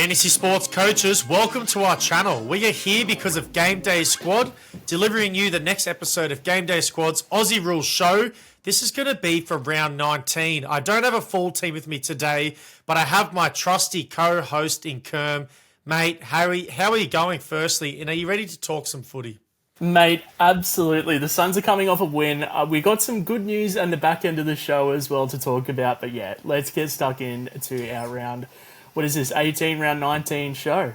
Fantasy sports coaches, welcome to our channel. We are here because of GameDay Squad, delivering you the next episode of GameDay Squad's Aussie Rule show. This is going to be for round 19. I don't have a full team with me today, but I have my trusty co-host in Kerm. Mate, how are you going firstly, and are you ready to talk some footy? Mate, absolutely. The Suns are coming off a win. We got some good news on the back end of the show as well to talk about, but yeah, let's get stuck into our round. What is this, 18, round 19 show?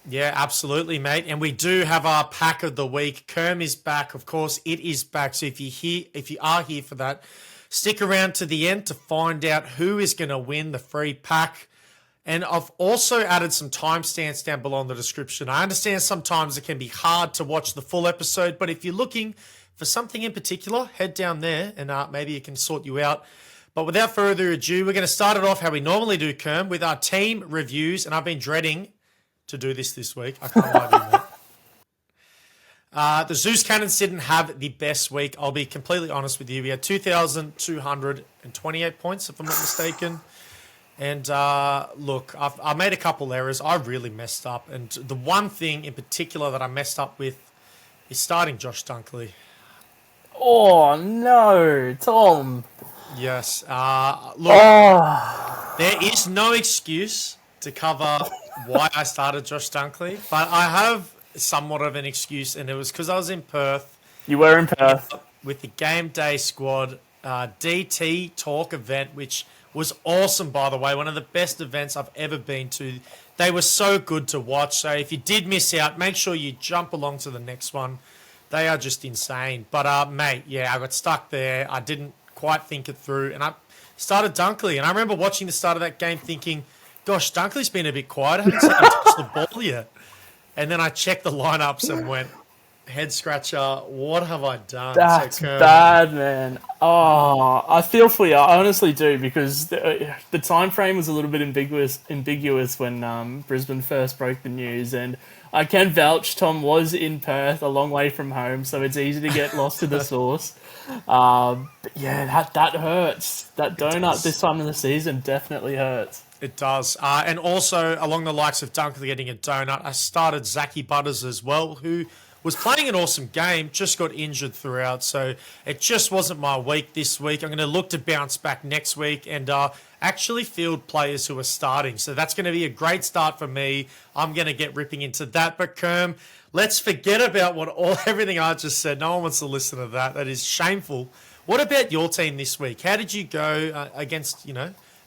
Yeah, absolutely, mate. And we do have our pack of the week. Kerm is back, of course. It is back. So if you are here for that, stick around to the end to find out who is going to win the free pack. And I've also added some timestamps down below in the description. I understand sometimes it can be hard to watch the full episode, but if you're looking for something in particular, head down there and maybe it can sort you out. But without further ado, we're going to start it off how we normally do, Kerm, with our team reviews. And I've been dreading to do this week. I can't lie to you, mate. The Zeus Cannons didn't have the best week. I'll be completely honest with you. We had 2,228 points, if I'm not mistaken. And look, I made a couple errors. I really messed up. And the one thing in particular that I messed up with is starting Josh Dunkley. Oh, no, Tom. Yes. Look, there is no excuse to cover why I started Josh Dunkley, but I have somewhat of an excuse, and it was because I was in Perth. You were in Perth. With the Game Day Squad DT Talk event, which was awesome, by the way. One of the best events I've ever been to. They were so good to watch. So if you did miss out, make sure you jump along to the next one. They are just insane. But, mate, yeah, I got stuck there. I didn't quite think it through, and I started Dunkley. And I remember watching the start of that game thinking, gosh, Dunkley's been a bit quiet. I haven't seen him touch the ball yet. And then I checked the lineups and went, head scratcher, what have I done? That's bad, man. Oh, I feel for you. I honestly do, because the time frame was a little bit ambiguous when Brisbane first broke the news, and I can vouch Tom was in Perth, a long way from home, so it's easy to get lost to the source. But yeah, that hurts. That donut this time of the season definitely hurts. It does. And also, along the likes of Dunkley getting a donut, I started Zachy Butters as well, who was playing an awesome game, just got injured throughout. So it just wasn't my week this week. I'm going to look to bounce back next week and actually field players who are starting. So that's going to be a great start for me. I'm going to get ripping into that. But Kerm, let's forget about everything I just said. No one wants to listen to that. That is shameful. What about your team this week? How did you go against,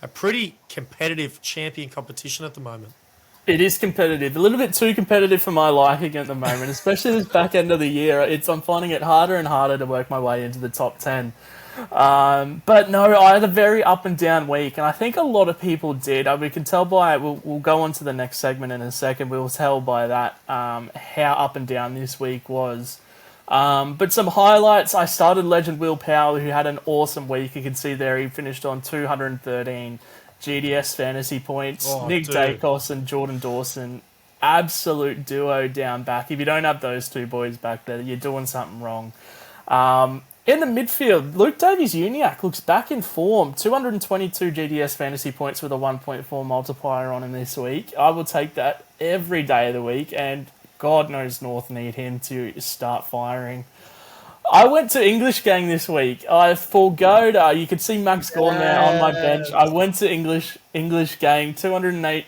a pretty competitive champion competition at the moment? It is competitive. A little bit too competitive for my liking at the moment, especially this back end of the year. I'm finding it harder and harder to work my way into the top 10. But no, I had a very up and down week, and I think a lot of people did. We can tell by, we'll go on to the next segment in a second, we'll tell by that how up and down this week was. But some highlights, I started Legend Will Powell, who had an awesome week. You can see there he finished on 213 GDS fantasy points. Nick Dacos and Jordan Dawson, absolute duo down back. If you don't have those two boys back there, you're doing something wrong. In the midfield, Luke Davies-Uniacke looks back in form. 222 GDS fantasy points with a 1.4 multiplier on him this week. I will take that every day of the week, and God knows North need him to start firing. I went to English Gang this week. I forgoed. You could see Max Gorn there on my bench. I went to English Gang, 208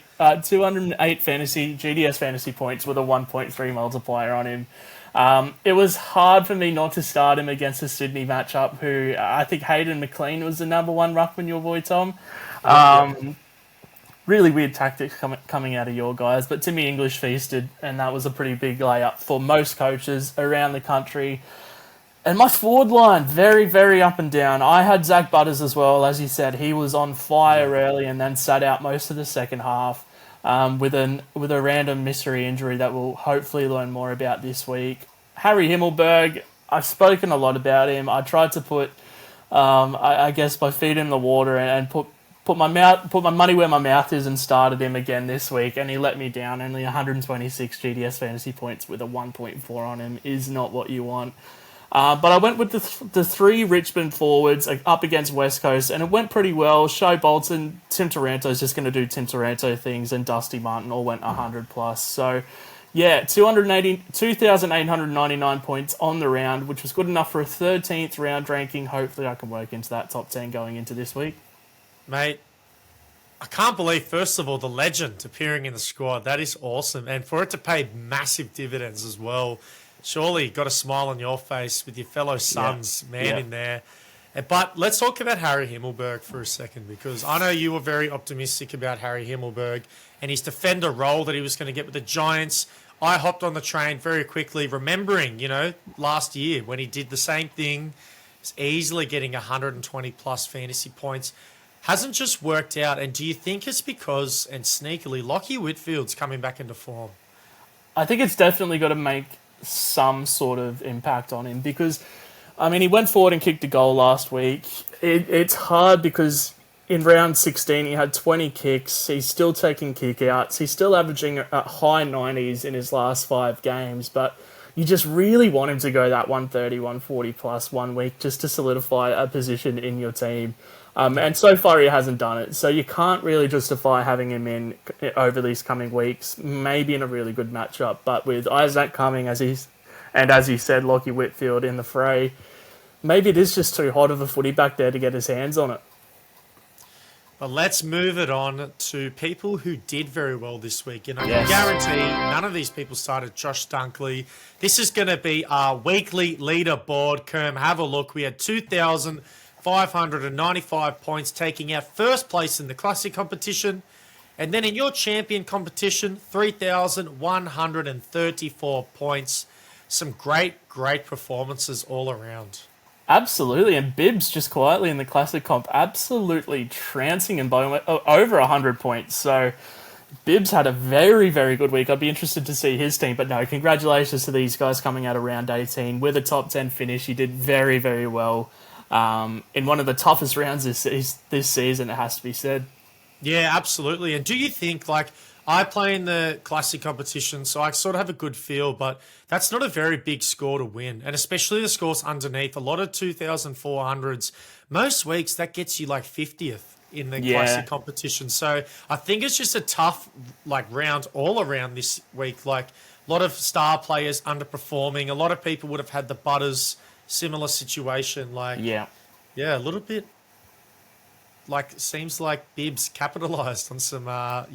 fantasy GDS fantasy points with a 1.3 multiplier on him. It was hard for me not to start him against the Sydney matchup, who I think Hayden McLean was the number one ruckman, your boy Tom. Really weird tactics coming out of your guys, but Timmy English feasted, and that was a pretty big layup for most coaches around the country. And my forward line, very, very up and down. I had Zach Butters as well. As you said, he was on fire early and then sat out most of the second half with a random mystery injury that we'll hopefully learn more about this week. Harry Himmelberg, I've spoken a lot about him. I tried to put, I guess, my feet in the water and put my money where my mouth is and started him again this week, and he let me down. Only 126 GDS fantasy points with a 1.4 on him is not what you want. But I went with the three Richmond forwards up against West Coast, and it went pretty well. Shea Bolton, Tim Taranto's just going to do Tim Taranto things, and Dusty Martin all went 100 plus. So, yeah, 2,899 points on the round, which was good enough for a 13th round ranking. Hopefully I can work into that top 10 going into this week. Mate, I can't believe, first of all, the legend appearing in the squad. That is awesome. And for it to pay massive dividends as well. Surely got a smile on your face with your fellow Suns in there. But let's talk about Harry Himmelberg for a second, because I know you were very optimistic about Harry Himmelberg and his defender role that he was going to get with the Giants. I hopped on the train very quickly, remembering, last year when he did the same thing, he's easily getting 120 plus fantasy points. Hasn't just worked out. And do you think it's because, and sneakily, Lachie Whitfield's coming back into form? I think it's definitely got to make some sort of impact on him, because, he went forward and kicked a goal last week. It's hard because in round 16 he had 20 kicks. He's still taking kick-outs. He's still averaging at high 90s in his last 5 games, but you just really want him to go that 130, 140 plus 1 week just to solidify a position in your team. And so far he hasn't done it. So you can't really justify having him in over these coming weeks, maybe in a really good matchup. But with Isaac coming, as you said, Lachie Whitfield in the fray, maybe it is just too hot of a footy back there to get his hands on it. But let's move it on to people who did very well this week. I can guarantee none of these people started Josh Dunkley. This is going to be our weekly leaderboard. Kerm, have a look. We had 2,595 points, taking out first place in the Classic competition. And then in your champion competition, 3,134 points. Some great performances all around. Absolutely, and Bibbs just quietly in the Classic comp, absolutely trouncing him by over 100 points. So Bibbs had a very, very good week. I'd be interested to see his team, but no, congratulations to these guys coming out of round 18 with a top 10 finish. You did very, very well in one of the toughest rounds this season, it has to be said. Yeah, absolutely. And do you think, I play in the Classic competition, so I sort of have a good feel, but that's not a very big score to win. And especially the scores underneath, a lot of 2,400s. Most weeks, that gets you 50th in the Classic competition. So I think it's just a tough round all around this week. A lot of star players underperforming. A lot of people would have had the Butters, similar situation. A little bit seems like Bibbs capitalised on some, a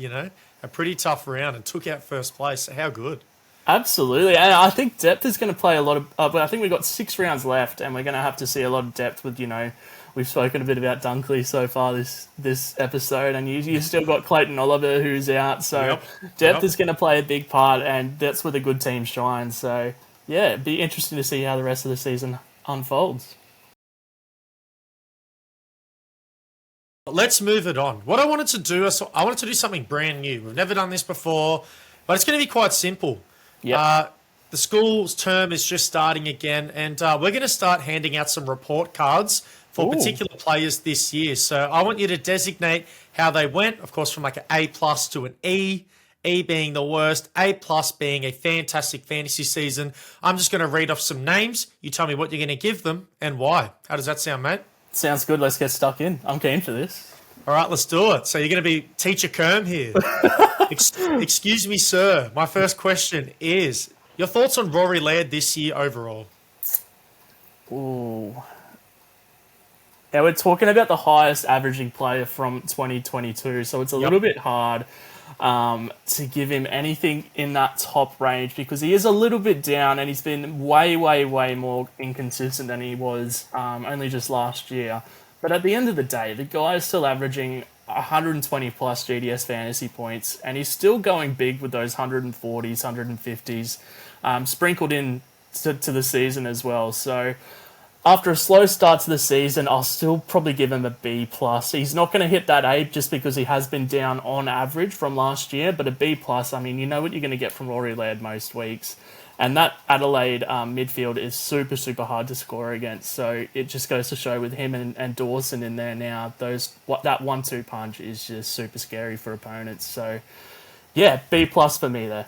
pretty tough round and took out first place. So how good. Absolutely. And I think depth is going to play a lot of... but I think we've got 6 rounds left, and we're going to have to see a lot of depth with, we've spoken a bit about Dunkley so far this episode, and you still got Clayton Oliver who's out. So depth is going to play a big part, and that's where the good teams shine. So, yeah, it'd be interesting to see how the rest of the season unfolds. Let's move it on. What I wanted to do is I wanted to do something brand new. We've never done this before, but it's going to be quite simple. The school's term is just starting again, and we're going to start handing out some report cards for particular players this year. So I want you to designate how they went, of course, from an A+ to an E, E being the worst, A+ being a fantastic fantasy season. I'm just going to read off some names. You tell me what you're going to give them and why. How does that sound, mate? Sounds good. Let's get stuck in. I'm keen for this. All right, let's do it. So you're going to be Teacher Kerm here. Excuse me, sir. My first question is, your thoughts on Rory Laird this year overall? Ooh. Now, we're talking about the highest averaging player from 2022, so it's a little bit hard to give him anything in that top range because he is a little bit down and he's been way, way, way more inconsistent than he was only just last year. But at the end of the day, the guy is still averaging 120 plus GDS fantasy points, and he's still going big with those 140s, 150s, sprinkled in to the season as well. So after a slow start to the season, I'll still probably give him a B+. He's not going to hit that A just because he has been down on average from last year, but a B+, you know what you're going to get from Rory Laird most weeks. And that Adelaide midfield is super, super hard to score against. So it just goes to show with him and Dawson in there now, that 1-2 punch is just super scary for opponents. So, yeah, B+ for me there.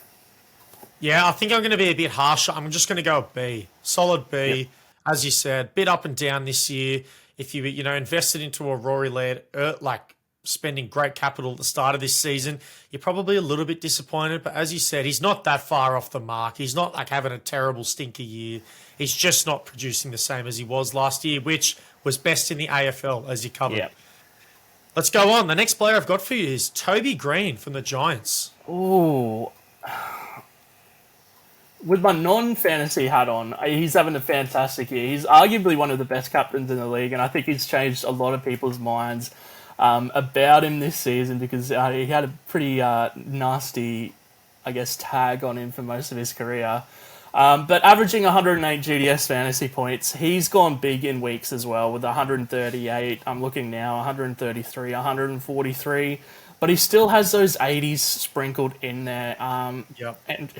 Yeah, I think I'm going to be a bit harsher. I'm just going to go B. Solid B. as you said, bit up and down this year. If you invested into a Rory Laird, like spending great capital at the start of this season, you're probably a little bit disappointed. But as you said, he's not that far off the mark. He's not like having a terrible stinker year. He's just not producing the same as he was last year, which was best in the AFL, as you covered. Yep. Let's go on. The next player I've got for you is Toby Greene from the Giants. Ooh. With my non-fantasy hat on, he's having a fantastic year. He's arguably one of the best captains in the league, and I think he's changed a lot of people's minds about him this season because he had a pretty nasty, I guess, tag on him for most of his career. But averaging 108 GDS fantasy points, he's gone big in weeks as well with 138. I'm looking now, 133, 143. But he still has those 80s sprinkled in there. Yep. And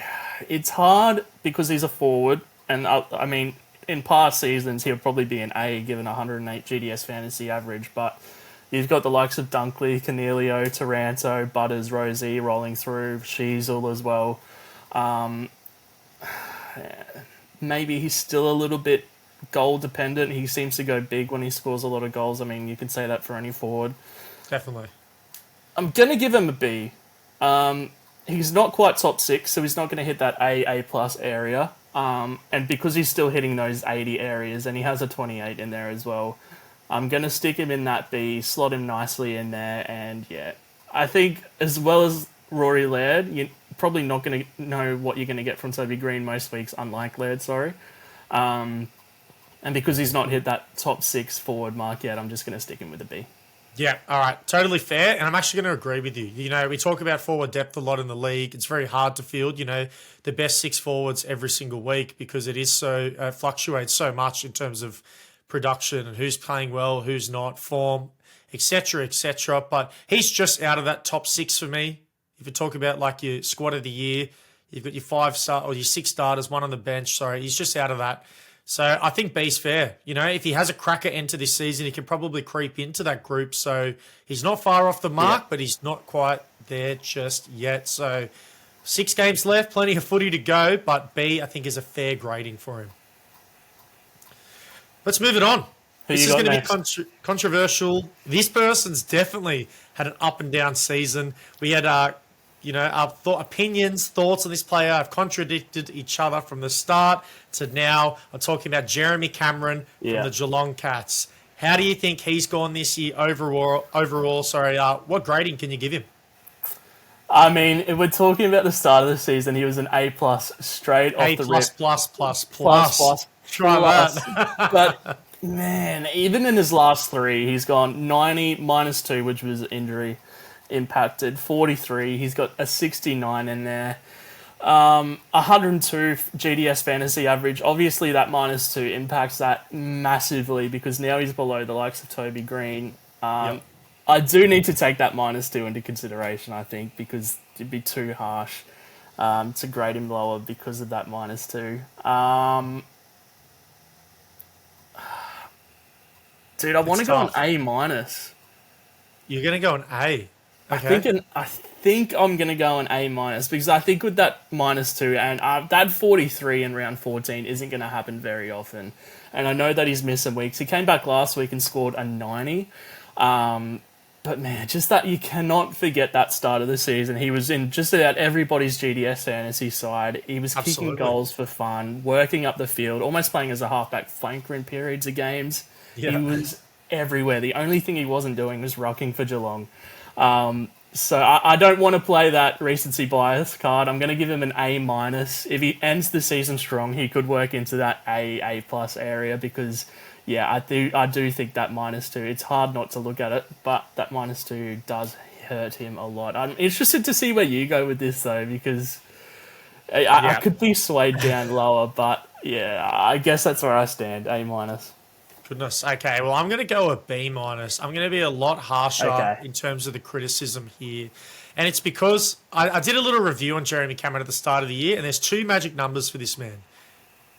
it's hard because he's a forward. And I mean, in past seasons, he'll probably be an A given 108 GDS fantasy average. But you've got the likes of Dunkley, Cornelio, Taranto, Butters, Rosie rolling through, Sheasel as well. Maybe he's still a little bit goal dependent. He seems to go big when he scores a lot of goals. I mean, you can say that for any forward. Definitely. I'm going to give him a B. He's not quite top 6, so he's not going to hit that A plus area. And because he's still hitting those 80 areas, and he has a 28 in there as well, I'm going to stick him in that B, slot him nicely in there, and yeah. I think as well as Rory Laird, you're probably not going to know what you're going to get from Toby Greene most weeks, unlike Laird, sorry. And because he's not hit that top 6 forward mark yet, I'm just going to stick him with a B. Yeah, all right. Totally fair. And I'm actually going to agree with you. We talk about forward depth a lot in the league. It's very hard to field, the best 6 forwards every single week because it is so fluctuates so much in terms of production and who's playing well, who's not, form, etc., etc. But he's just out of that top 6 for me. If you talk about like your squad of the year, you've got your 5-star or your 6 starters, 1 on the bench. Sorry, he's just out of that. So I think B's fair. If he has a cracker enter this season, he can probably creep into that group. So he's not far off the mark, but he's not quite there just yet. So 6 games left, plenty of footy to go, but B, I think, is a fair grading for him. Let's move it on. This is going to be controversial. This person's definitely had an up and down season. We had our opinions, thoughts on this player have contradicted each other from the start to now. I'm talking about Jeremey Cameron from the Geelong Cats. How do you think he's gone this year overall? What grading can you give him? I mean, if we're talking about the start of the season, he was an A+ straight off the rip. Plus. Try that. But man, even in his last 3, he's gone 90 -2, which was injury impacted, 43. He's got a 69 in there. 102 GDS fantasy average. Obviously, that -2 impacts that massively because now he's below the likes of Toby Greene. I do need to take that -2 into consideration, I think, because it'd be too harsh to grade him lower because of that -2. Dude, I want to go an A-. You're going to go an A? Okay. I think I'm going to go an A- because I think with that -2 and that 43 in round 14 isn't going to happen very often. And I know that he's missed some weeks. He came back last week and scored a 90. But man, just that you cannot forget that start of the season. He was in just about everybody's GDS fantasy side. He was kicking goals for fun, working up the field, almost playing as a halfback flanker in periods of games. Yeah. He was everywhere. The only thing he wasn't doing was rocking for Geelong. So I don't want to play that recency bias card. I'm going to give him an A-. If he ends the season strong, he could work into that A+ area because, yeah, I do think that -2, it's hard not to look at it, but that -2 does hurt him a lot. I'm interested to see where you go with this, though, because I could be swayed down lower, but, yeah, I guess that's where I stand, A-. Goodness. Okay, well, I'm going to go a B-. I'm going to be a lot harsher in terms of the criticism here. And it's because I did a little review on Jeremey Cameron at the start of the year, and there's 2 magic numbers for this man.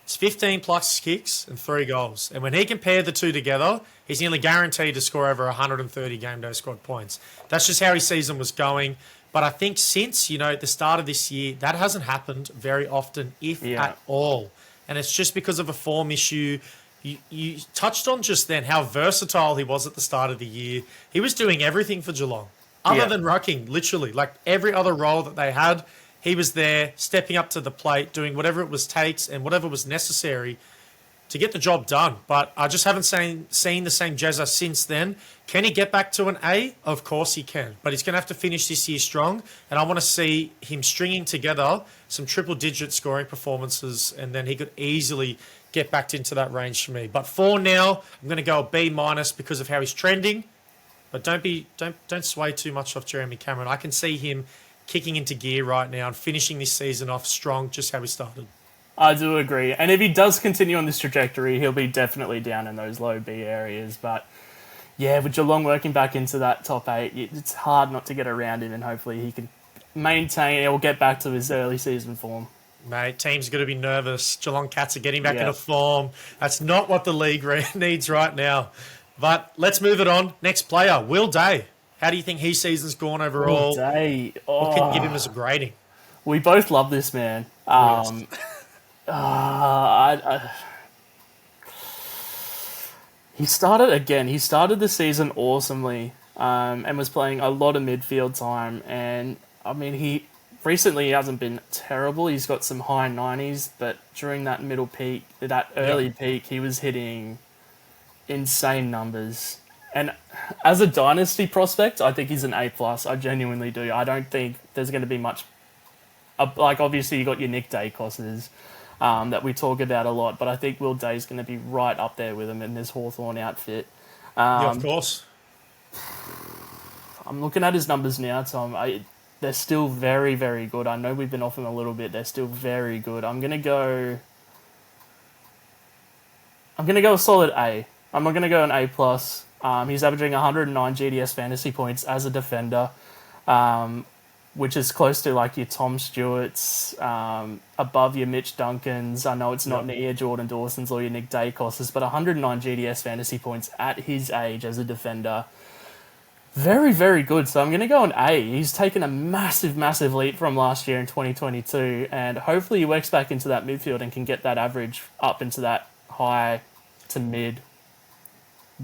It's 15 plus kicks and 3 goals. And when he compared the 2 together, he's nearly guaranteed to score over 130 GameDay Squad points. That's just how his season was going. But I think since, at the start of this year, that hasn't happened very often, if at all. And it's just because of a form issue. You touched on just then how versatile he was at the start of the year. He was doing everything for Geelong, other than rucking, literally. Like every other role that they had, he was there, stepping up to the plate, doing whatever it was takes and whatever was necessary to get the job done. But I just haven't seen the same Jezza since then. Can he get back to an A? Of course he can. But he's going to have to finish this year strong. And I want to see him stringing together some triple-digit scoring performances, and then he could easily get back into that range for me. But for now, I'm going to go a B- because of how he's trending. But don't sway too much off Jeremy Cameron. I can see him kicking into gear right now and finishing this season off strong, just how he started. I do agree. And if he does continue on this trajectory, he'll be definitely down in those low B areas. But yeah, with Geelong working back into that top 8, it's hard not to get around him, and hopefully he can maintain or get back to his early season form. Mate, team's going to be nervous. Geelong Cats are getting back into form. That's not what the league needs right now. But let's move it on. Next player, Will Day. How do you think his season's gone overall? Will Day. What can you give him as a grading? We both love this man. He started the season awesomely, and was playing a lot of midfield time. And I mean, he hasn't been terrible. He's got some high 90s, but during that middle peak, that early peak, he was hitting insane numbers. And as a dynasty prospect, I think he's an A+. I genuinely do. I don't think there's going to be much. Like, obviously, you got your Nick Dacos's that we talk about a lot, but I think Will Day's going to be right up there with him in this Hawthorn outfit. Of course. I'm looking at his numbers now, Tom. They're still very, very good. I know we've been off him a little bit. They're still very good. I'm gonna go a solid A. I'm not gonna go an A+. He's averaging 109 GDS fantasy points as a defender, which is close to like your Tom Stewart's, above your Mitch Duncans. I know it's not near Jordan Dawson's or your Nick Dacos's, but 109 GDS fantasy points at his age as a defender. Very, very good. So I'm going to go an A. He's taken a massive, massive leap from last year in 2022, and hopefully he works back into that midfield and can get that average up into that high to mid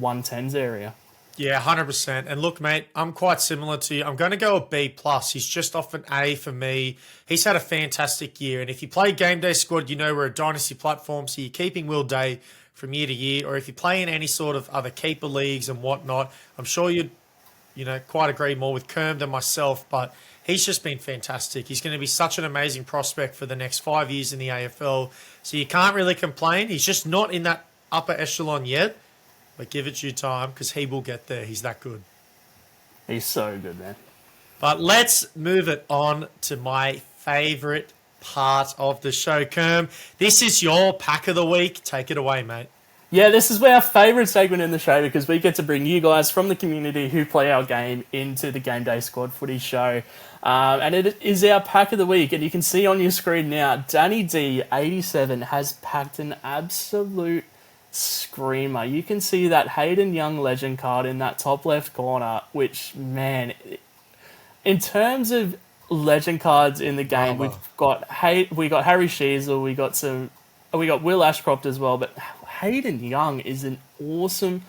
110s area. Yeah, 100%. And look, mate, I'm quite similar to you. I'm going to go a B+. He's just off an A for me. He's had a fantastic year. And if you play Game Day Squad, you know we're a dynasty platform, so you're keeping Will Day from year to year. Or if you play in any sort of other keeper leagues and whatnot, I'm sure you'd quite agree more with Kerm than myself, but he's just been fantastic. He's going to be such an amazing prospect for the next 5 years in the AFL. So you can't really complain. He's just not in that upper echelon yet. But give it due time, because he will get there. He's that good. He's so good, man. But let's move it on to my favourite part of the show, Kerm. This is your pack of the week. Take it away, mate. Yeah, this is our favourite segment in the show, because we get to bring you guys from the community who play our game into the Game Day Squad footy show. And it is our pack of the week. And you can see on your screen now, Danny D, 87, has packed an absolute screamer. You can see that Hayden Young legend card in that top left corner, which, man, in terms of legend cards in the game, we got Harry Sheasel, we got Will Ashcroft as well, but Hayden Young is an awesome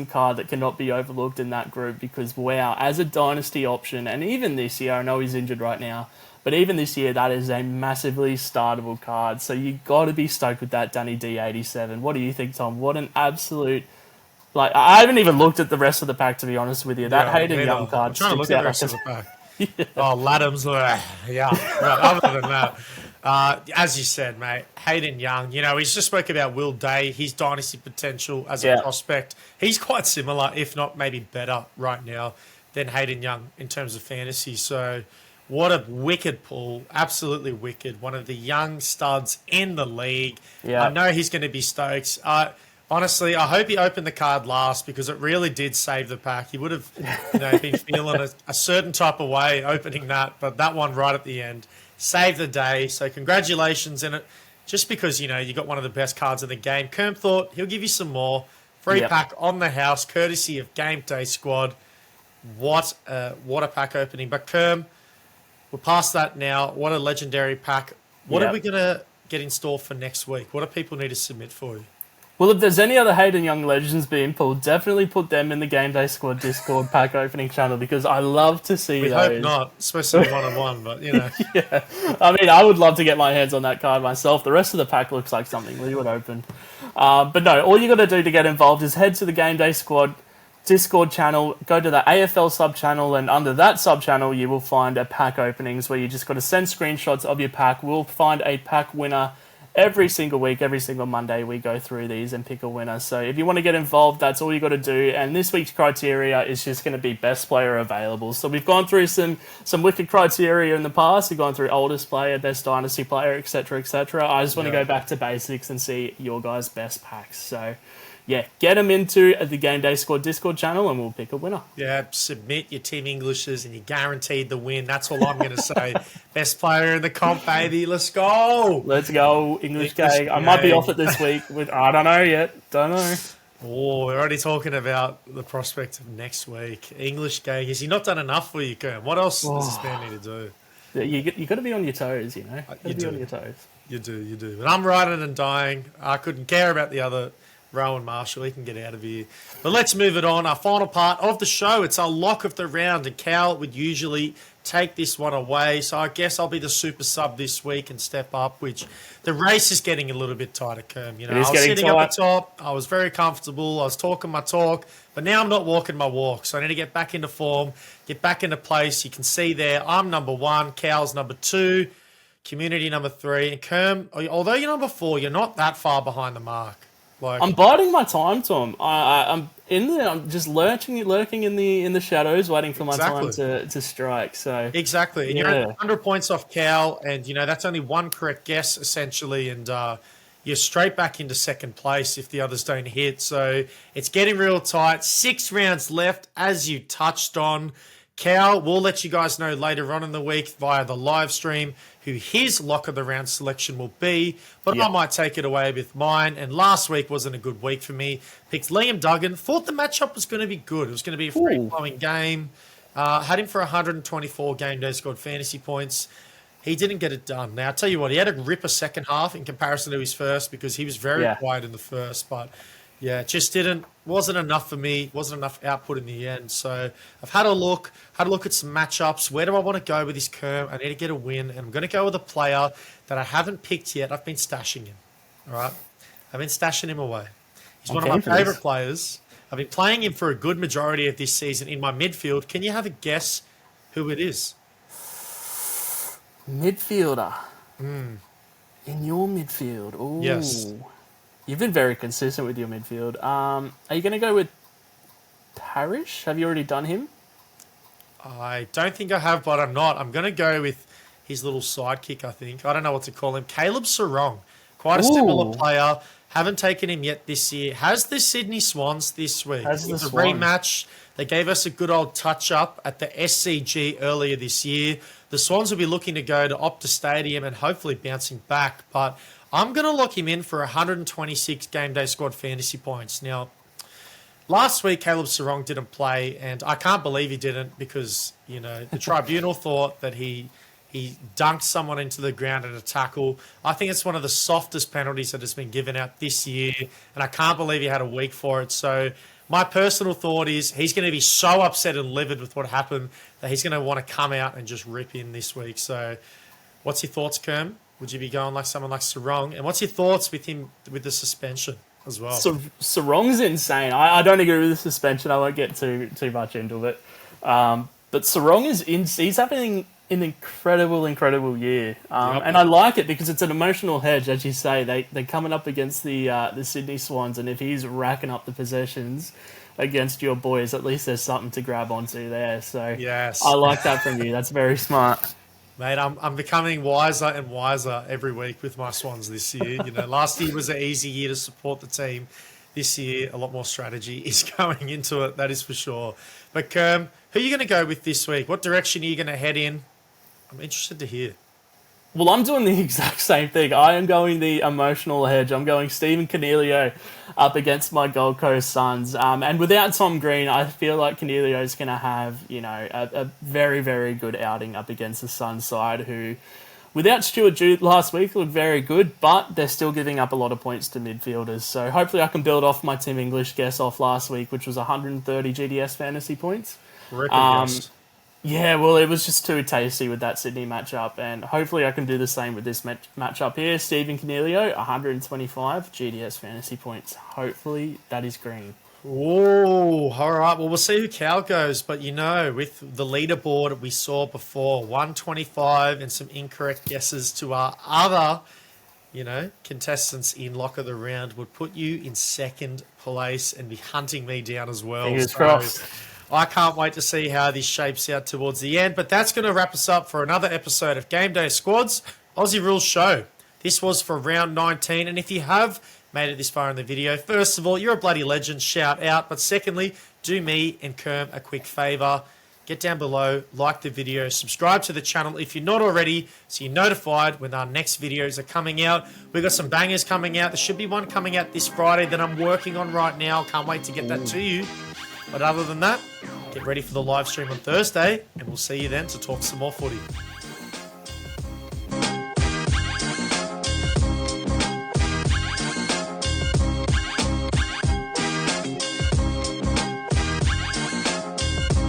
card that cannot be overlooked in that group, because wow, as a dynasty option, and even this year, I know he's injured right now, but even this year, that is a massively startable card. So you got to be stoked with that Danny D87. What do you think, Tom? What an absolute... Like, I haven't even looked at the rest of the pack, to be honest with you. That Hayden Young card... I'm trying to look at the rest of the pack. Oh, Laddams. Yeah. Other than that, as you said, mate, Hayden Young, we just spoke about Will Day, his dynasty potential as a prospect. He's quite similar, if not maybe better right now than Hayden Young in terms of fantasy. So... what a wicked pull. Absolutely wicked. One of the young studs in the league. Yeah. I know he's going to be stoked. Honestly, I hope he opened the card last, because it really did save the pack. He would have been feeling a certain type of way opening that, but that one right at the end saved the day. So congratulations in it. Just because, you got one of the best cards in the game. Kerm thought he'll give you some more. Free pack on the house, courtesy of Game Day Squad. What a pack opening. But Kerm, we're past that now. What a legendary pack. What are we going to get in store for next week? What do people need to submit for you? Well, if there's any other Hayden Young legends being pulled, definitely put them in the Game Day Squad Discord pack opening channel because I love to see We those. hope not, especially 1-on-1, but you know. Yeah, I mean, I would love to get my hands on that card myself. The rest of the pack looks like something we would open. But no, all you got to do to get involved is head to the Game Day Squad Discord channel, go to the AFL sub-channel, and under that sub-channel you will find a pack openings where you just got to send screenshots of your pack. We'll find a pack winner every single week, every single Monday we go through these and pick a winner. So if you want to get involved, that's all you got to do. And this week's criteria is just going to be best player available. So we've gone through some wicked criteria in the past. We've gone through oldest player, best dynasty player, etc., etc. I just want to go back to basics and see your guys' best packs. So yeah, get them into the Game Day Squad Discord channel and we'll pick a winner. Yeah, submit your Team Englishes and you're guaranteed the win. That's all I'm going to say. Best player in the comp, baby. Let's go. Let's go, English gang. I might be off it this week. I don't know yet. Don't know. Oh, we're already talking about the prospect of next week. English gang. Has he not done enough for you, Kerm? What else does this man need to do? You got to be on your toes, you know. You do. On your toes. You do. But I'm riding and dying. I couldn't care about the other Rowan Marshall. He can get out of here. But let's move it on. Our final part of the show. It's our lock of the round. And Cal would usually take this one away. So I guess I'll be the super sub this week and step up, which the race is getting a little bit tighter, Kerm. You know, I was sitting up the top. I was very comfortable. I was talking my talk. But now I'm not walking my walk. So I need to get back into form, get back into place. You can see there, I'm number 1. Cal's number 2. Community number 3. And Kerm, although you're number 4, you're not that far behind the mark. Like, I'm biding my time, Tom. I'm in there. I'm just lurking in the shadows, waiting for my time to strike. So exactly, and you're 100 points off Cal, and you know that's only one correct guess essentially, and you're straight back into second place if the others don't hit. So it's getting real tight. 6 rounds left, as you touched on. Cal, we'll let you guys know later on in the week via the live stream who his lock of the round selection will be, but I might take it away with mine. And last week wasn't a good week for me. Picked Liam Duggan. Thought the matchup was going to be good. It was going to be a free-flowing game. Had him for 124 Game Day Squad fantasy points. He didn't get it done. Now, I'll tell you what, he had a ripper second half in comparison to his first because he was very quiet in the first, but yeah, it just wasn't enough for me, wasn't enough output in the end. So I've had a look at some matchups. Where do I want to go with this Kerm? I need to get a win, and I'm going to go with a player that I haven't picked yet. I've been stashing him, all right? I've been stashing him away. He's one of my favourite players. I've been playing him for a good majority of this season in my midfield. Can you have a guess who it is? Midfielder. In your midfield. Ooh. Yes. You've been very consistent with your midfield. Are you going to go with Parrish? Have you already done him? I don't think I have, but I'm not. I'm going to go with his little sidekick, I think. I don't know what to call him. Caleb Sarong. Quite a similar player. Haven't taken him yet this year. Has the Sydney Swans this week. It's a rematch. They gave us a good old touch-up at the SCG earlier this year. The Swans will be looking to go to Optus Stadium and hopefully bouncing back, but I'm going to lock him in for 126 Game Day Squad fantasy points. Now, last week, Caleb Sarong didn't play, and I can't believe he didn't because, you know, the tribunal thought that he dunked someone into the ground at a tackle. I think it's one of the softest penalties that has been given out this year, and I can't believe he had a week for it. So my personal thought is he's going to be so upset and livid with what happened that he's going to want to come out and just rip in this week. So what's your thoughts, Kerm? Would you be going like someone like Sarong? And what's your thoughts with him with the suspension as well? Sarong's insane. I don't agree with the suspension. I won't get too much into it. But Sarong he's having an incredible year. And I like it because it's an emotional hedge, as you say. They're coming up against the Sydney Swans, and if he's racking up the possessions against your boys, at least there's something to grab onto there. So yes. I like that from you. That's very smart. Mate, I'm becoming wiser and wiser every week with my Swans this year. You know, last year was an easy year to support the team. This year, a lot more strategy is going into it, that is for sure. But Kerm, who are you going to go with this week? What direction are you going to head in? I'm interested to hear. Well, I'm doing the exact same thing. I am going the emotional hedge. I'm going Stephen Coniglio up against my Gold Coast Suns. And without Tom Greene, I feel like Coniglio is going to have, you know, a very, very good outing up against the Suns side who without Stuart Jude last week, looked very good, but they're still giving up a lot of points to midfielders. So hopefully I can build off my Tim English guess off last week, which was 130 GDS fantasy points. Yeah, well, it was just too tasty with that Sydney matchup, and hopefully I can do the same with this matchup here. Stephen Cornelio, 125 GDS fantasy points. Hopefully that is green. Oh, all right. Well, we'll see who Cal goes. But, you know, with the leaderboard we saw before, 125 and some incorrect guesses to our other, you know, contestants in Lock of the Round would put you in second place and be hunting me down as well. Fingers crossed. I can't wait to see how this shapes out towards the end. But that's going to wrap us up for another episode of Game Day Squads, Aussie Rules Show. This was for round 19. And if you have made it this far in the video, first of all, you're a bloody legend. Shout out. But secondly, do me and Kerm a quick favour. Get down below, like the video, subscribe to the channel if you're not already, so you're notified when our next videos are coming out. We've got some bangers coming out. There should be one coming out this Friday that I'm working on right now. Can't wait to get that to you. But other than that, get ready for the live stream on Thursday, and we'll see you then to talk some more footy.